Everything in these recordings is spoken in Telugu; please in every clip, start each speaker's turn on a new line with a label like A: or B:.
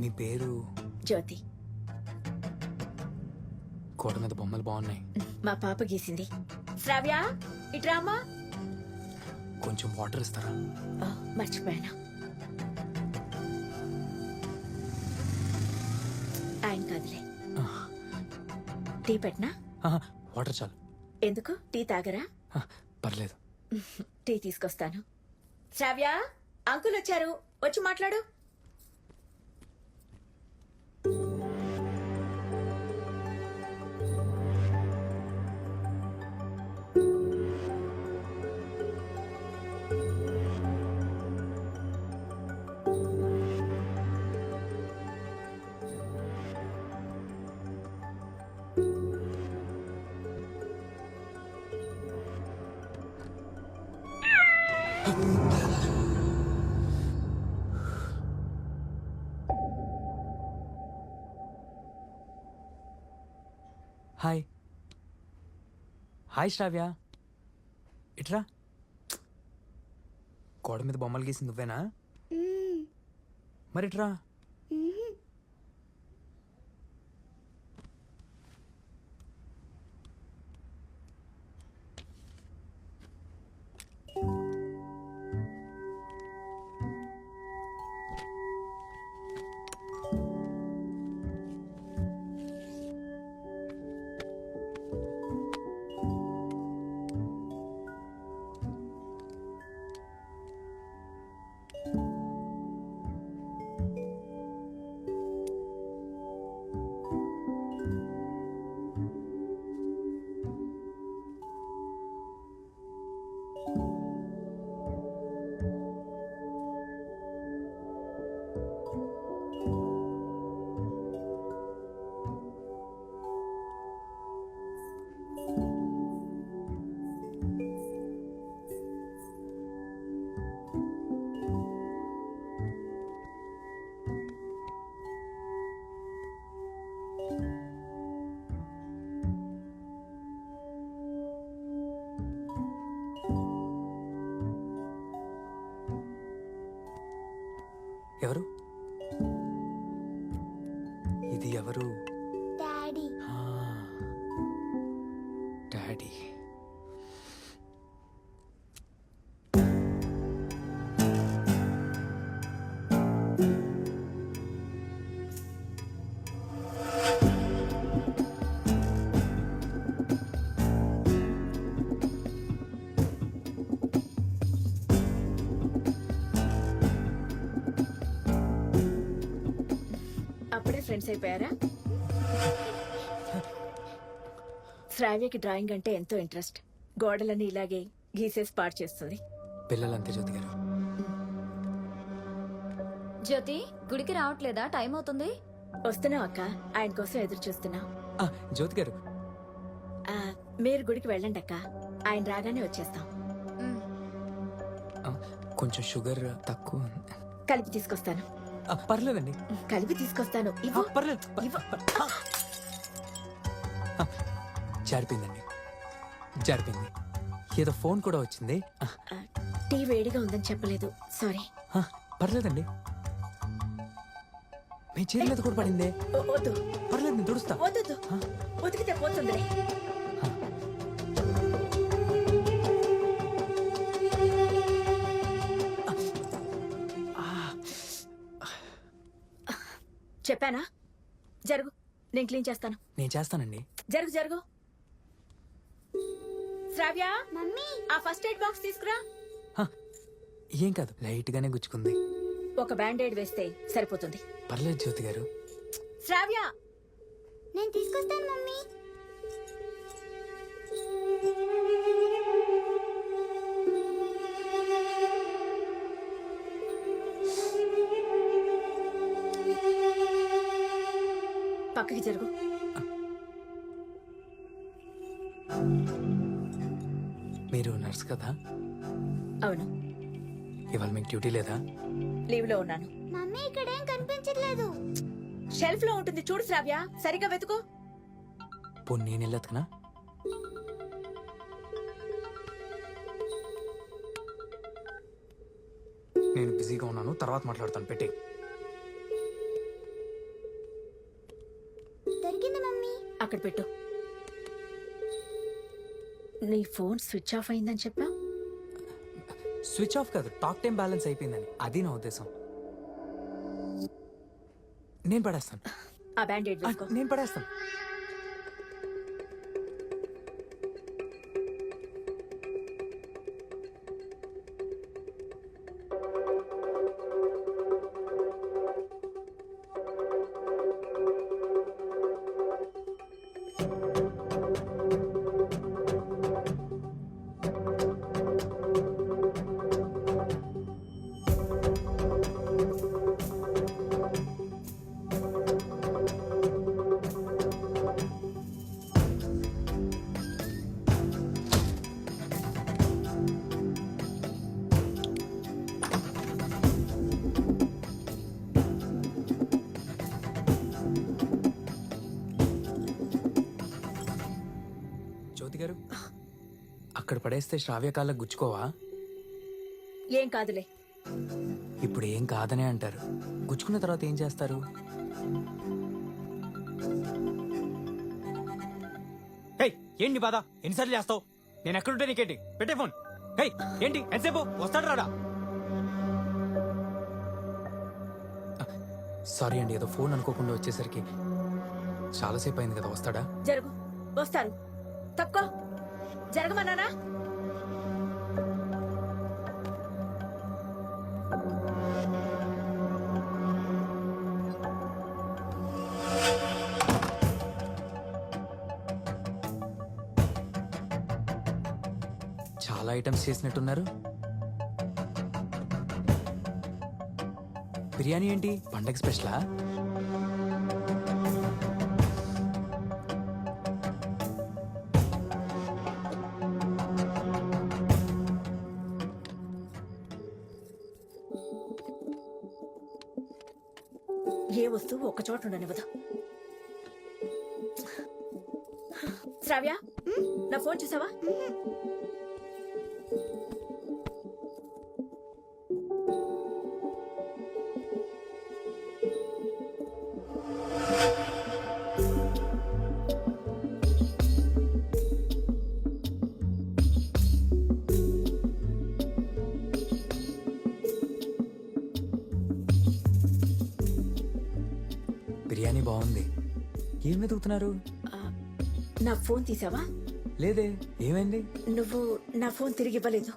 A: మీ పేరు?
B: జ్యోతి.
A: గోడ మీద బొమ్మలు బాగున్నాయి.
B: మా పాప గీసింది. శ్రావ్య ఇట్రామా.
A: కొంచెం వాటర్ ఇస్తారా?
B: మర్చిపోయాను. ఆయన కాదులే. టీ పెట్టనా?
A: వాటర్ చాలు.
B: ఎందుకు టీ తాగరా?
A: పర్లేదు.
B: టీ తీసుకొస్తాను. శ్రావ్య, అంకుల్ వచ్చారు, వచ్చి మాట్లాడు.
A: హాయ్. హాయ్ శ్రావ్య, ఇట్రా. గోడ మీద బొమ్మలు గీసింది నువ్వేనా? మరి ఇట్రా. ఎవరు ఇది? ఎవరు?
C: డాడీ.
A: డాడీ.
B: అప్పుడే ఫ్రెండ్స్ అయిపోయారా? శ్రావ్యకి డ్రాయింగ్ అంటే ఎంతో ఇంట్రెస్ట్. గోడలని ఇలాగే గీసేసి పాడు చేస్తుంది.
A: పిల్లలంతే జ్యోతి గారు.
C: జ్యోతి, గుడికి రావట్లేదా? టైం అవుతుంది.
B: వస్తున్నావు అక్క, ఆయన కోసం ఎదురు చూస్తున్నాం.
A: జ్యోతి గారు,
B: మీరు గుడికి వెళ్ళండి అక్క, ఆయన రాగానే వచ్చేస్తాం.
A: కొంచెం షుగర్ తక్కువ.
B: కలిపి తీసుకొస్తాను.
A: పర్లేదండి.
B: కలిపి తీసుకొస్తాను. ఇవ్వు.
A: పర్లేదు.
B: ఇవ్వు.
A: జారిపోయిందండి, జారిపోయింది. ఏదో ఫోన్ కూడా వచ్చింది.
B: టీ వేడిగా ఉందని చెప్పలేదు, సారీ.
A: పర్లేదండి. మీ చీర మీద కూడా పడిందే.
B: వద్దు.
A: పర్లేదు, నేను తుడుస్తా.
B: వద్దు, ఉతికితే పోతుందిలే. చెప్పానా? జరుగు, నేను క్లీన్ చేస్తాను.
A: నేను చేస్తానండి.
B: జరుగు జరుగు. శ్రావ్య, మమ్మీ ఆ ఫస్ట్ ఎయిడ్ బాక్స్ తీసుకురా.
A: ఏం కాదు, లైట్ గానే గుచ్చుకుంది.
B: ఒక బ్యాండేడ్ వేస్తే సరిపోతుంది.
A: పర్లేదు జ్యోతి గారు.
B: శ్రావ్య,
C: నేను తీసుకొస్తాను మమ్మీ.
B: పక్కకి జరుగు.
A: మీరు నర్స్ కదా?
B: అవును.
A: ఇవాళ మీకు డ్యూటీ లేదా?
B: లీవ్ లో ఉన్నాను.
C: మమ్మీ ఇక్కడేం కనిపించట్లేదు.
B: షెల్ఫ్ లో ఉంటుంది, చూడు శ్రావ్య, సరిగ్గా వెతుకు.
A: పోనీ నేను వెళ్ళొత్తునా? నేను బిజీగా ఉన్నాను, తర్వాత మాట్లాడతాను. పెట్టి
C: దొరికింది మమ్మీ.
B: అక్కడ పెట్టు. నీ ఫోన్ స్విచ్ ఆఫ్ అయిందని చెప్పా.
A: స్విచ్ ఆఫ్ కాదు, టాక్ టైం బ్యాలెన్స్ అయిపోయిందని. అది నా ఉద్దేశం. నేను పడేస్తాను.
B: ఆ బ్యాండేడ్ వేసుకో.
A: నేను పడేస్తాను. జ్యోతి గారు, అక్కడ పడేస్తే శ్రావ్య కాళ్ళకు గుచ్చుకోవా?
B: ఏం కాదులే.
A: ఇప్పుడు ఏం కాదనే అంటారు. గుచ్చుకున్న తర్వాత ఏం చేస్తారు? ఏంటి బాధ? ఎన్నిసార్లు చేస్తావు? నేను ఎక్కడుంటే నీకేంటి? పెట్టే ఫోన్. ఏంటి ఎంతసేపు? వస్తాడు రాడా? సారీ అండి, ఏదో ఫోన్ అనుకోకుండా వచ్చేసరికి చాలాసేపు అయింది కదా. వస్తాడా?
B: జరుగు. వస్తారు. తప్పుకో. జరగమన్నానా?
A: చాలా ఐటమ్స్ చేసినట్టున్నారు. బిర్యానీ ఏంటి? పండగ స్పెషలా?
B: ఏ వస్తువు ఒక్క చోట ఉండనివ్వదు. శ్రావ్య, నా ఫోన్ చూసావా?
A: బిర్యానీ బాగుంది. ఏం వెతుకుతున్నారు?
B: నా ఫోన్ తీసావా?
A: లేదే, ఏమైంది?
B: నువ్వు నా ఫోన్ తిరిగి ఇవ్వలేదు.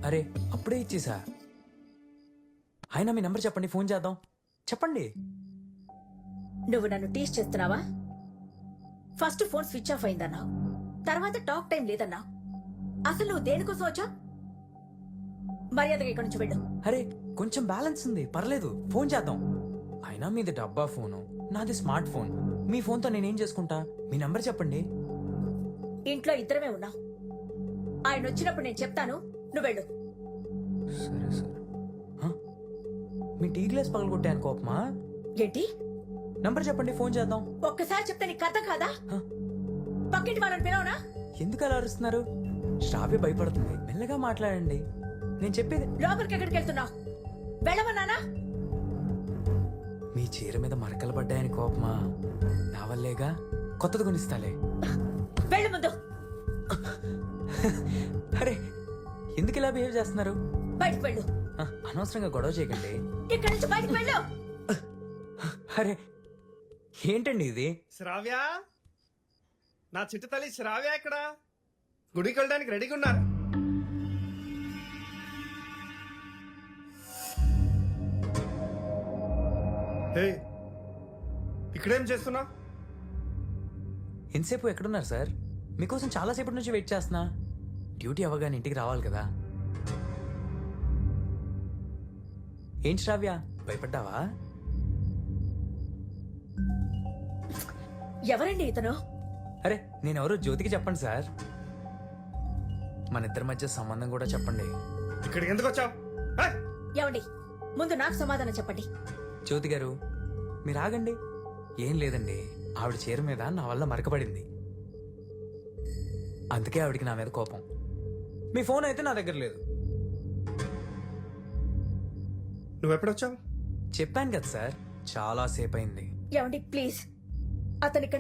A: అరే, అప్పుడే ఇచ్చేసా. అయినా మీ నంబర్ చెప్పండి, ఫోన్ చేద్దాం. చెప్పండి.
B: నువ్వు నన్ను టీస్ చేస్తున్నావా? ఫస్ట్ ఫోన్ స్విచ్ ఆఫ్ అయిందన్నావు, తర్వాత టాక్ టైం లేదన్నావు. అసలు నువ్వు దేనికోసం వచ్చా? మర్యాదగా ఇక్కడి నుంచి వెళ్ళు.
A: అరే, కొంచెం బ్యాలెన్స్ ఉంది, పర్లేదు, ఫోన్ చేద్దాం. అయినా మీది డబ్బా ఫోను, నాది స్మార్ట్ ఫోన్. మీ ఫోన్తో నేనేం చేసుకుంటా? మీ నంబర్ చెప్పండి.
B: ఇంట్లో ఇద్దరమే ఉన్నావు. ఆయన వచ్చినప్పుడు నేను చెప్తాను, నువ్వు వెళ్ళు.
A: సరే సరే. హ? మీ టీ గ్లాస్ పగలగొట్టాను, కోపమా?
B: ఏంటి?
A: నంబర్ చెప్పండి, ఫోన్ చేద్దాం.
B: ఒక్కసారి చెప్తే నీకు అర్థం కాదా?
A: హ?
B: పక్కింటి వాళ్ళని పిలవనా?
A: ఎందుకు అలా అరుస్తున్నారు? శ్రావ్య భయపడుతుంది, మెల్లగా మాట్లాడండి. నేను చెప్పేది.
B: లోపలికి ఎక్కడికి వెళ్తున్నావు? వెళ్ళమన్నానా?
A: మీ చీర మీద మరకలు పడ్డాయని కోపమా? నా వల్లేగా, కొత్తది కొనిస్తాలే.
B: వెళ్ళు ముందు.
A: అరే, ఎందుకు ఇలా బిహేవ్ చేస్తున్నారు?
B: బయటకు వెళ్ళు.
A: అనవసరంగా గొడవ చేయకండి.
B: ఇక్కడి నుంచి బయటకు వెళ్ళు.
A: అరే, ఏంటండి ఇది?
D: శ్రావ్య, నా చిట్టు తల్లి శ్రావ్య ఎక్కడ? గుడికి వెళ్ళడానికి రెడీగా ఉన్నారు. హే, ఇక్కడేం చేస్తున్నా?
A: ఎంతసేపు ఎక్కడున్నారు సార్? మీకోసం చాలాసేపటి నుంచి వెయిట్ చేస్తున్నా. డ్యూటీ అవ్వగానే ఇంటికి రావాలి కదా. ఏంటి శ్రావ్య, భయపడ్డావా?
B: ఎవరండి ఇతను?
A: అరే, నేనెవరో జ్యోతికి చెప్పండి సార్. మన ఇద్దరి మధ్య సంబంధం కూడా చెప్పండి.
D: ఇక్కడికి ఎందుకు వచ్చావు?
B: ఏమండి, ముందు నాకు సమాధానం చెప్పండి.
A: జ్యోతి గారు, మీరు ఆగండి. ఏం లేదండి, ఆవిడ చీర మీద నా వల్ల మరకపడింది, అందుకే ఆవిడికి నా మీద కోపం. మీ ఫోన్ అయితే నా దగ్గర లేదు.
D: నువ్వెప్పుడొచ్చావు?
A: చెప్పాను కదా సార్, చాలా సేపు అయింది.
B: ఏమండి ప్లీజ్, అతని